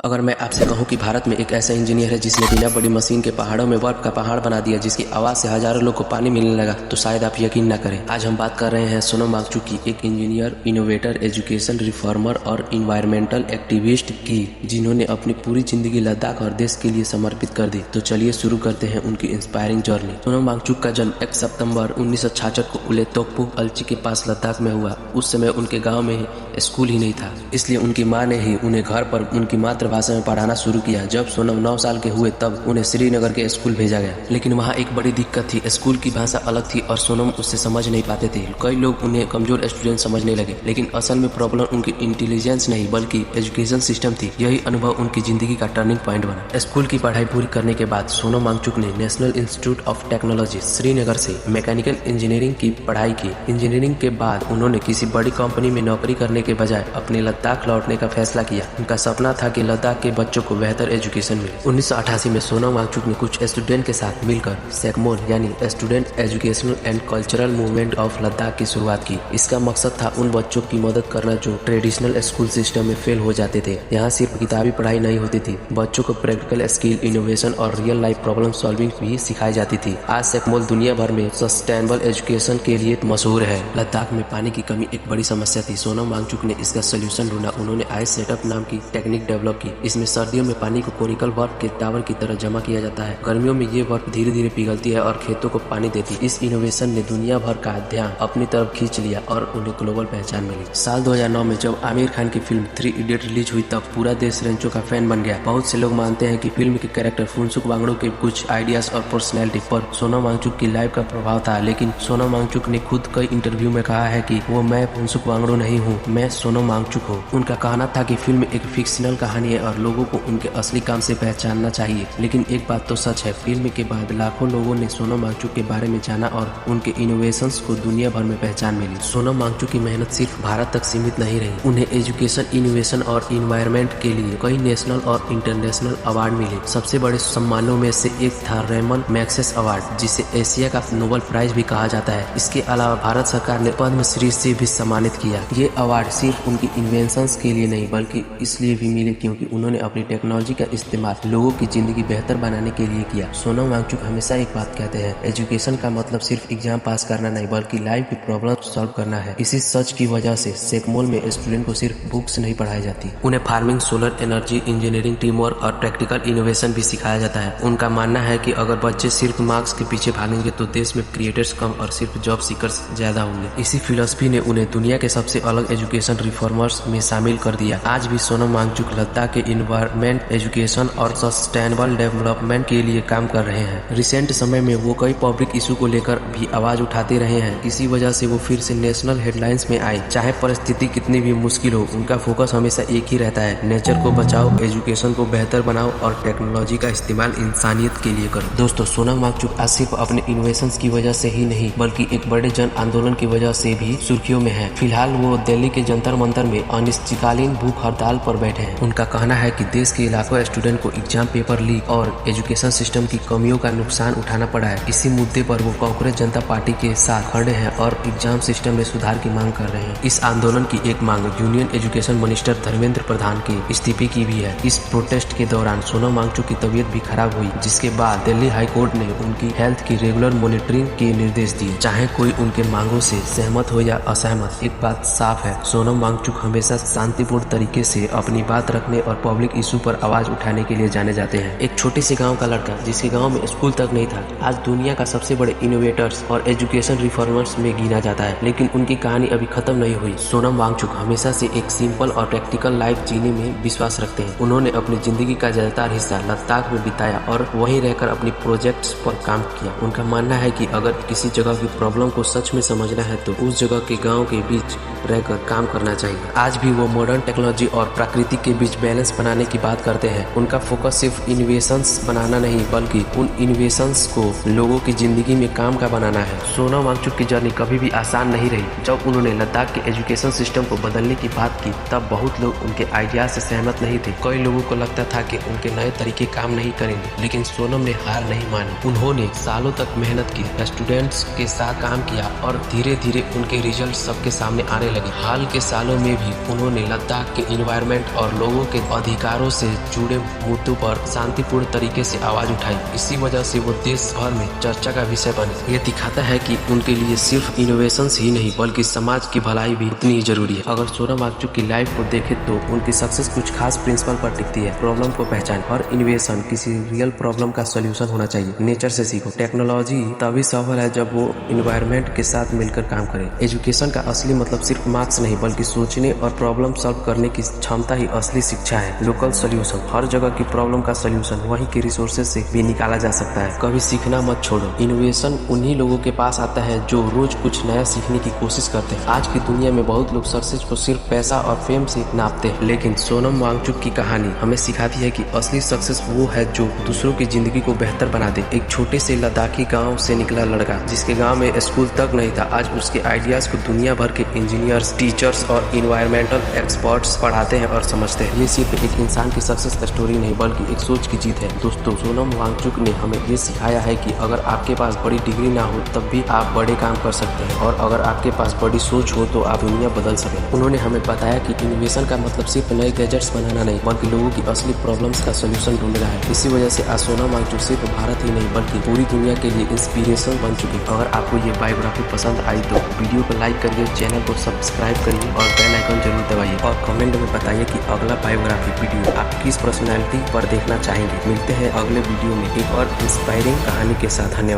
अगर मैं आपसे कहूं कि भारत में एक ऐसा इंजीनियर है जिसने बिना बड़ी मशीन के पहाड़ों में बर्फ का पहाड़ बना दिया, जिसकी आवाज से हजारों लोग को पानी मिलने लगा, तो शायद आप यकीन न करें। आज हम बात कर रहे हैं सोनम वांगचुक की, एक इंजीनियर, इनोवेटर, एजुकेशन रिफॉर्मर और इन्वायरमेंटल एक्टिविस्ट की, जिन्होंने अपनी पूरी जिंदगी लद्दाख और देश के लिए समर्पित कर दी। तो चलिए शुरू करते हैं उनकी इंस्पायरिंग जर्नी। सोनम वांगचुक का जन्म 1 सितंबर 1966 को उले तोकपू अल्ची के पास लद्दाख में हुआ। उस समय उनके गाँव में स्कूल ही नहीं था, इसलिए उनकी माँ ने ही उन्हें घर पर उनकी मातृभाषा में पढ़ाना शुरू किया। जब सोनम 9 साल के हुए तब उन्हें श्रीनगर के स्कूल भेजा गया, लेकिन वहाँ एक बड़ी दिक्कत थी। स्कूल की भाषा अलग थी और सोनम उससे समझ नहीं पाते थे। कई लोग उन्हें कमजोर स्टूडेंट समझने लगे, लेकिन असल में प्रॉब्लम उनकी इंटेलिजेंस नहीं बल्कि एजुकेशन सिस्टम थी। यही अनुभव उनकी जिंदगी का टर्निंग पॉइंट बना। स्कूल की पढ़ाई पूरी करने के बाद सोनम वांगचुक ने national institute of technology Srinagar से मैकेनिकल इंजीनियरिंग की पढ़ाई की। इंजीनियरिंग के बाद उन्होंने किसी बड़ी कंपनी में नौकरी करने के बजाय अपने लद्दाख लौटने का फैसला किया। उनका सपना था कि लद्दाख के बच्चों को बेहतर एजुकेशन मिले। 1988 में सोनम वांगचुक ने कुछ स्टूडेंट के साथ मिलकर सेकमोन यानी student educational and cultural movement of Ladakh की शुरुआत की। इसका मकसद था उन बच्चों की मदद करना जो ट्रेडिशनल स्कूल सिस्टम में फेल हो जाते थे। यहाँ सिर्फ किताबी पढ़ाई नहीं होती थी, बच्चों को प्रैक्टिकल स्किल, इनोवेशन और रियल लाइफ प्रॉब्लम सॉल्विंग भी सिखाई जाती थी। आज सेकमोन दुनिया भर में सस्टेनेबल एजुकेशन के लिए मशहूर है। लद्दाख में पानी की कमी एक बड़ी समस्या थी। सोनम वांगचुक ने इसका सोल्यूशन ढूंढा। उन्होंने आइस सेटअप नाम की टेक्निक डेवलप की। इसमें सर्दियों में पानी को कोनिकल बर्फ के टावर की तरह जमा किया जाता है। गर्मियों में ये बर्फ धीरे धीरे पिघलती है और खेतों को पानी देती है। इस इनोवेशन ने दुनिया भर का ध्यान अपनी तरफ खींच लिया और उन्हें ग्लोबल पहचान मिली। साल 2009 में जब आमिर खान की फिल्म 3 इडियट रिलीज हुई तब पूरा देश रेंचो का फैन बन गया। बहुत से लोग मानते हैं कि फिल्म के कैरेक्टर फुनसुक वांगडू के कुछ आइडियाज और पर्सनैलिटी पर सोनम वांगचुक की लाइफ का प्रभाव था, लेकिन सोनम वांगचुक ने खुद कई इंटरव्यू में कहा है कि वो मैं फुनसुक वांगडू नहीं हूँ, मैं सोनम वांगचुक हूँ। उनका कहना था कि फिल्म एक फिक्शनल कहानी है और लोगों को उनके असली काम से पहचानना चाहिए। लेकिन एक बात तो सच है, फिल्म के बाद लाखों लोगों ने सोनम वांगचुक के बारे में जाना और उनके इनोवेशंस को दुनिया भर में पहचान मिली। सोनम वांगचुक की मेहनत सिर्फ भारत तक सीमित नहीं रही। उन्हें एजुकेशन, इनोवेशन और इन्वायरमेंट के लिए कई नेशनल और इंटरनेशनल अवार्ड मिले। सबसे बड़े सम्मानों में से एक था रेमन मैग्सेसे अवार्ड, जिसे एशिया का नोबेल प्राइज भी कहा जाता है। इसके अलावा भारत सरकार ने पद्मश्री से भी सम्मानित किया। ये अवार्ड सिर्फ उनकी इन्वेंशंस के लिए नहीं बल्कि इसलिए भी मिले क्योंकि उन्होंने अपनी टेक्नोलॉजी का इस्तेमाल लोगों की जिंदगी बेहतर बनाने के लिए किया। सोनम वांगचुक हमेशा एक बात कहते हैं, एजुकेशन का मतलब सिर्फ एग्जाम पास करना नहीं बल्कि लाइफ की प्रॉब्लम सॉल्व करना है। इसी सच की वजह से सेकमोन में स्टूडेंट को सिर्फ बुक्स नहीं पढ़ाई जाती, उन्हें farming, solar energy, engineering, team work और प्रैक्टिकल इनोवेशन भी सिखाया जाता है। उनका मानना है कि अगर बच्चे सिर्फ मार्क्स के पीछे भागेंगे तो देश में क्रिएटर्स कम और सिर्फ जॉब सीकर्स ज्यादा होंगे। इसी फिलॉसफी ने उन्हें दुनिया के सबसे अलग एजुकेशन रिफॉर्मर्स में शामिल कर दिया। आज भी सोनम वांगचुक लद्दाख के इन्वायरमेंट, एजुकेशन और सस्टेनेबल डेवलपमेंट के लिए काम कर रहे हैं। रिसेंट समय में वो कई पब्लिक इशू को लेकर भी आवाज उठाते रहे हैं। इसी वजह से वो फिर से नेशनल हेडलाइंस में आए। चाहे परिस्थिति कितनी भी मुश्किल हो, उनका फोकस हमेशा एक ही रहता है, नेचर को बचाओ, एजुकेशन को बेहतर बनाओ और टेक्नोलॉजी का इस्तेमाल इंसानियत के लिए करो। दोस्तों, सोनम वांगचुक आज सिर्फ अपने इनोवेशन की वजह से ही नहीं बल्कि एक बड़े जन आंदोलन की वजह से भी सुर्खियों में है। फिलहाल वो दिल्ली के जंतर मंतर में अनिश्चितकालीन भूख हड़ताल पर बैठे हैं। उनका कहना है कि देश के लाखों स्टूडेंट को एग्जाम पेपर लीक और एजुकेशन सिस्टम की कमियों का नुकसान उठाना पड़ा है। इसी मुद्दे पर वो कांग्रेस जनता पार्टी के साथ खड़े हैं और एग्जाम सिस्टम में सुधार की मांग कर रहे हैं। इस आंदोलन की एक मांग union education minister Dharmendra Pradhan के इस्तीफे की भी है। इस प्रोटेस्ट के दौरान सोनम वांगचुक की तबीयत भी खराब हुई, जिसके बाद दिल्ली हाई कोर्ट ने उनकी हेल्थ की रेगुलर मॉनिटरिंग के निर्देश दिए। चाहे कोई उनके मांगों से सहमत हो या असहमत, एक बात साफ है, सोनम वांगचुक हमेशा शांतिपूर्ण तरीके से अपनी बात रखने और पब्लिक इशू पर आवाज उठाने के लिए जाने जाते हैं। एक छोटे से गांव का लड़का जिसके गांव में स्कूल तक नहीं था, आज दुनिया का सबसे बड़े इनोवेटर्स और एजुकेशन रिफॉर्मर्स में गिना जाता है। लेकिन उनकी कहानी अभी खत्म नहीं हुई। सोनम वांगचुक हमेशा से एक सिंपल और प्रैक्टिकल लाइफ जीने में विश्वास रखते हैं। उन्होंने अपनी जिंदगी का ज्यादातर हिस्सा लद्दाख में बिताया और वहीं रहकर अपनी प्रोजेक्ट्स पर काम किया। उनका मानना है कि अगर किसी जगह की प्रॉब्लम को सच में समझना है तो उस जगह के गाँव के बीच रहकर काम करना चाहिए। आज भी वो मॉडर्न टेक्नोलॉजी और प्रकृति के बीच बैलेंस बनाने की बात करते हैं। उनका फोकस सिर्फ इनोवेशंस बनाना नहीं बल्कि उन इनोवेशंस को लोगों की जिंदगी में काम का बनाना है। सोनम वांगचुक की जर्नी कभी भी आसान नहीं रही। जब उन्होंने लद्दाख के एजुकेशन सिस्टम को बदलने की बात की तब बहुत लोग उनके आइडिया से सहमत नहीं थे। कई लोगों को लगता था कि उनके नए तरीके काम नहीं करेंगे, लेकिन सोनम ने हार नहीं मानी। उन्होंने सालों तक मेहनत की, स्टूडेंट्स के साथ काम किया और धीरे धीरे उनके रिजल्ट सबके सामने आने लगी। हाल के सालों में भी उन्होंने लद्दाख के इन्वायरमेंट और लोगों के अधिकारों से जुड़े मुद्दों पर शांतिपूर्ण तरीके से आवाज उठाई। इसी वजह से वो देश भर में चर्चा का विषय बने। ये दिखाता है कि उनके लिए सिर्फ इनोवेशन ही नहीं बल्कि समाज की भलाई भी उतनी ही जरूरी है। अगर सोनम वांगचुक की लाइफ को देखें तो उनकी सक्सेस कुछ खास प्रिंसिपल पर टिकती है। प्रॉब्लम को पहचान। हर इनोवेशन किसी रियल प्रॉब्लम का सोल्यूशन होना चाहिए। नेचर से सीखो। टेक्नोलॉजी तभी सफल है जब वो इन्वायरमेंट के साथ मिलकर काम करे। एजुकेशन का असली मतलब सिर्फ मार्क्स नहीं बल्कि सोचने और प्रॉब्लम सॉल्व करने की क्षमता ही असली शिक्षा है। Local solution. हर जगह की प्रॉब्लम का सोल्यूशन वहीं के रिसोर्सेज से भी निकाला जा सकता है। कभी सीखना मत छोड़ो। इनोवेशन उन्हीं लोगों के पास आता है जो रोज कुछ नया सीखने की कोशिश करते हैं। आज की दुनिया में बहुत लोग सक्सेस को सिर्फ पैसा और फेम से नापते हैं, लेकिन सोनम वांगचुक की कहानी हमें सिखाती है कि असली सक्सेस वो है जो दूसरों की जिंदगी को बेहतर बना दे। एक छोटे से लद्दाखी गांव से निकला लड़का जिसके गांव में स्कूल तक नहीं था, आज उसके आइडियाज को दुनिया भर के इंजीनियर्स, टीचर्स और इन्वायरमेंटल एक्सपर्ट्स पढ़ाते हैं और समझते हैं। ये सिर्फ एक इंसान की सक्सेस स्टोरी नहीं बल्कि एक सोच की जीत है। दोस्तों, सोनम वांगचुक ने हमें ये सिखाया है कि अगर आपके पास बड़ी डिग्री ना हो तब भी आप बड़े काम कर सकते हैं, और अगर आपके पास बड़ी सोच हो तो आप दुनिया बदल सकें। उन्होंने हमें बताया कि इनोवेशन का मतलब सिर्फ नए गैजेट्स बनाना नहीं बल्कि लोगों की असली प्रॉब्लम्स का सोल्यूशन ढूंढना है। इसी वजह से आज सोनम वांगचुक सिर्फ भारत ही नहीं बल्कि पूरी दुनिया के लिए इंस्पिरेशन बन चुकी है। अगर आपको ये बायोग्राफी पसंद आई तो वीडियो को लाइक करिए, चैनल को सब्सक्राइब करिए और बेल आइकन जरूर दबाइए, और कमेंट में बताइए कि अगला बायोग्राफी वीडियो आप किस पर्सनैलिटी पर देखना चाहेंगे। मिलते हैं अगले वीडियो में एक और इंस्पायरिंग कहानी के साथ। धन्यवाद।